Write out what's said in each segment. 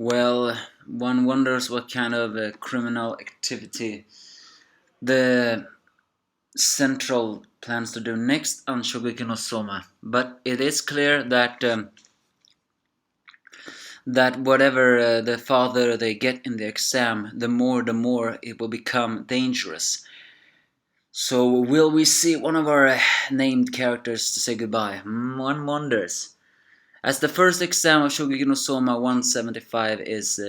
Well, one wonders what kind of criminal activity the Central plans to do next on Shokugeki no Soma. But it is clear that whatever the farther they get in the exam, the more it will become dangerous. So will we see one of our named characters to say goodbye? One wonders. As the first exam of Shokugeki no Soma 175 is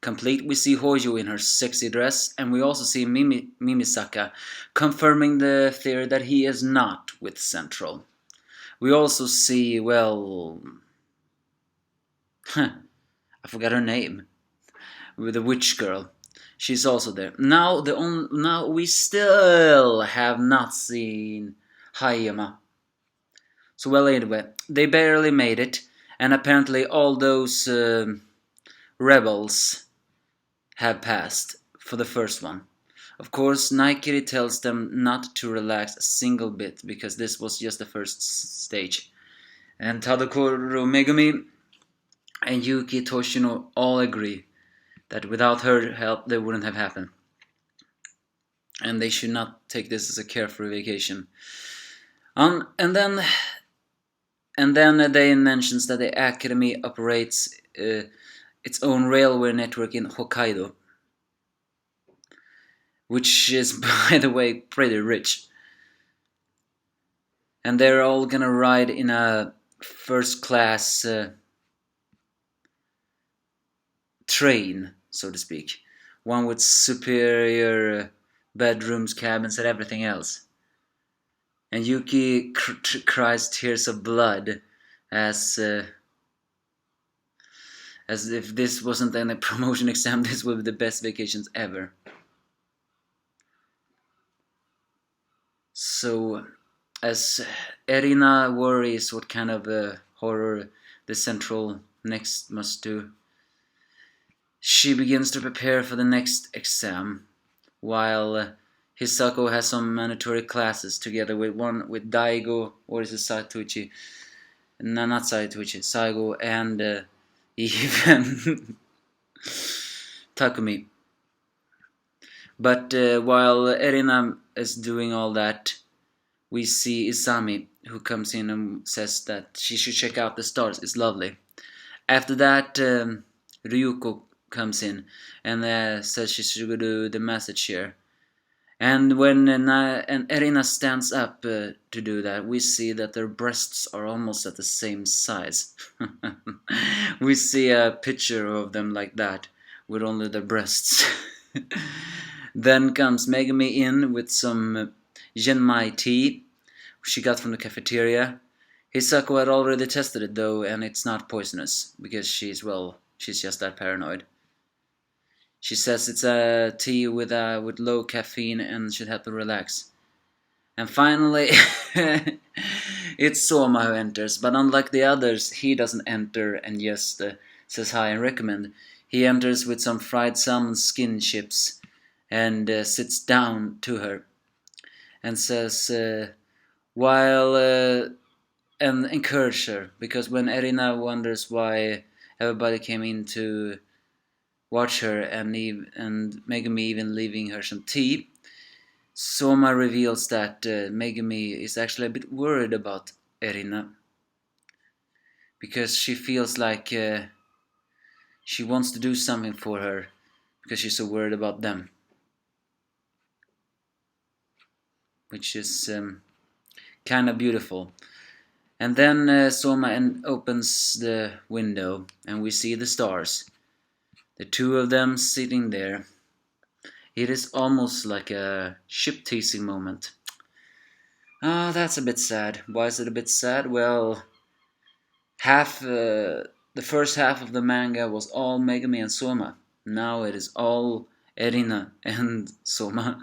complete, we see Hojo in her sexy dress, and we also see Mimisaka confirming the theory that he is not with Central. We also see, well, I forgot her name, with the witch girl. She's also there. Now we still have not seen Hayama. So well, anyway, they barely made it, and apparently all those rebels have passed for the first one. Of course, Naikiri tells them not to relax a single bit because this was just the first stage. And Tadokoro Megumi and Yuki Toshino all agree that without her help they wouldn't have happened. And they should not take this as a carefree vacation. And then they mentions that the academy operates its own railway network in Hokkaido, which is, by the way, pretty rich. And they're all gonna ride in a first class train, so to speak. One with superior bedrooms, cabins, and everything else. And Yuki cries tears of blood as if this wasn't any promotion exam, this would be the best vacations ever. So, as Erina worries what kind of horror the Central next must do, she begins to prepare for the next exam, while Hisako has some mandatory classes together with Daigo, or is it Saituchi? No, not Saituchi, Saigo, and even Takumi. But while Erina is doing all that, we see Isami, who comes in and says that she should check out the stars, it's lovely. After that, Ryuko comes in and says she should go do the message here. And when Erina stands up to do that, we see that their breasts are almost at the same size. We see a picture of them like that, with only their breasts. Then comes Megumi in with some Genmai tea she got from the cafeteria. Hisako had already tested it though, and it's not poisonous, because she's just that paranoid. She says it's a tea with low caffeine and should help her relax. And finally, it's Soma who enters, but unlike the others, he doesn't enter and just says hi and recommend. He enters with some fried salmon skin chips and sits down to her and says, and encourage her, because when Erina wonders why everybody came in to watch her and Megumi even leaving her some tea, Soma reveals that Megumi is actually a bit worried about Erina, because she feels like she wants to do something for her because she's so worried about them, which is kind of beautiful. And then Soma opens the window and we see the stars, the two of them sitting there. It is almost like a ship teasing moment. That's a bit sad. Why is it a bit sad? Well, the first half of the manga was all Megumi and Soma. Now it is all Erina and Soma.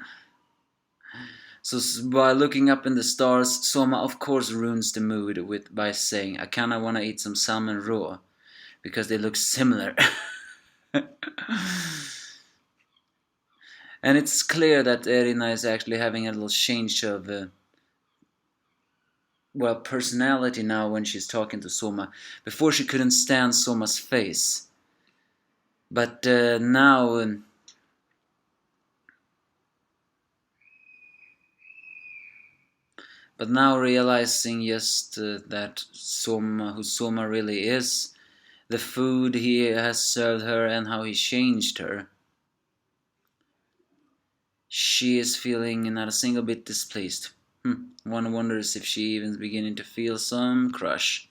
So by looking up in the stars, Soma of course ruins the mood by saying, I kinda wanna eat some salmon raw, because they look similar. And it's clear that Erina is actually having a little change of personality now when she's talking to Soma. Before she couldn't stand Soma's face. But now realizing just that Soma, who Soma really is, the food he has served her and how he changed her, she is feeling not a single bit displeased. One wonders if she even is beginning to feel some crush.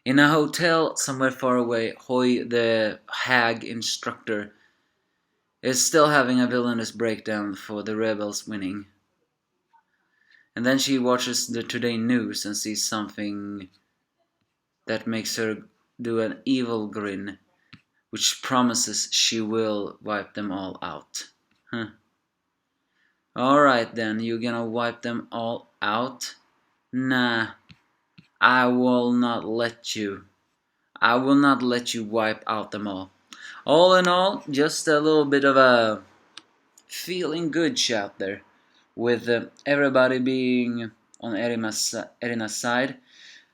In a hotel somewhere far away, Hoi, the hag instructor, is still having a villainous breakdown for the rebels winning. And then she watches the Today News and sees something that makes her do an evil grin, which promises she will wipe them all out. Alright then, you gonna wipe them all out? Nah, I will not let you. I will not let you wipe out them all. All in all, just a little bit of a feeling good shout there, with everybody being on Erina's side,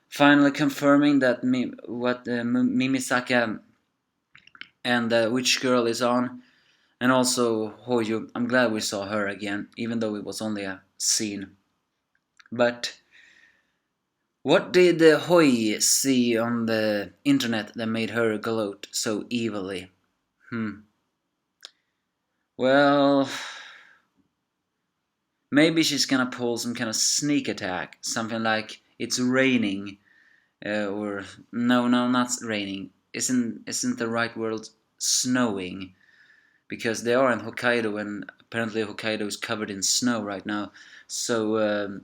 finally confirming that Mimisaka and the witch girl is on, and also Hoyu. I'm glad we saw her again, even though it was only a scene. But what did Hoi see on the internet that made her gloat so evilly? Well, maybe she's gonna pull some kind of sneak attack, something like it's raining, or no, not raining. Isn't the right word snowing? Because they are in Hokkaido, and apparently Hokkaido is covered in snow right now. So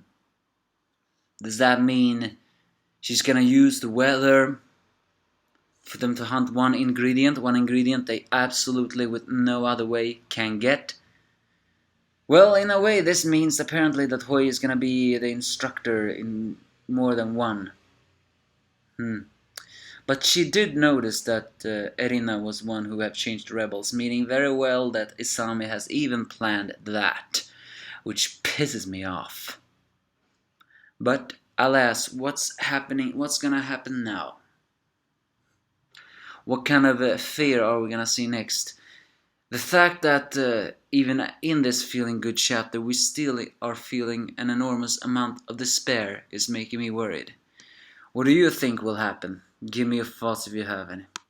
does that mean she's gonna use the weather for them to hunt one ingredient they absolutely with no other way can get? Well, in a way, this means apparently that Hoi is gonna be the instructor in more than one. But she did notice that Erina was one who had changed rebels, meaning very well that Isami has even planned that, which pisses me off. But alas, what's gonna happen now? What kind of fear are we gonna see next? The fact that even in this feeling good chapter we still are feeling an enormous amount of despair is making me worried. What do you think will happen? Give me your thoughts if you have any.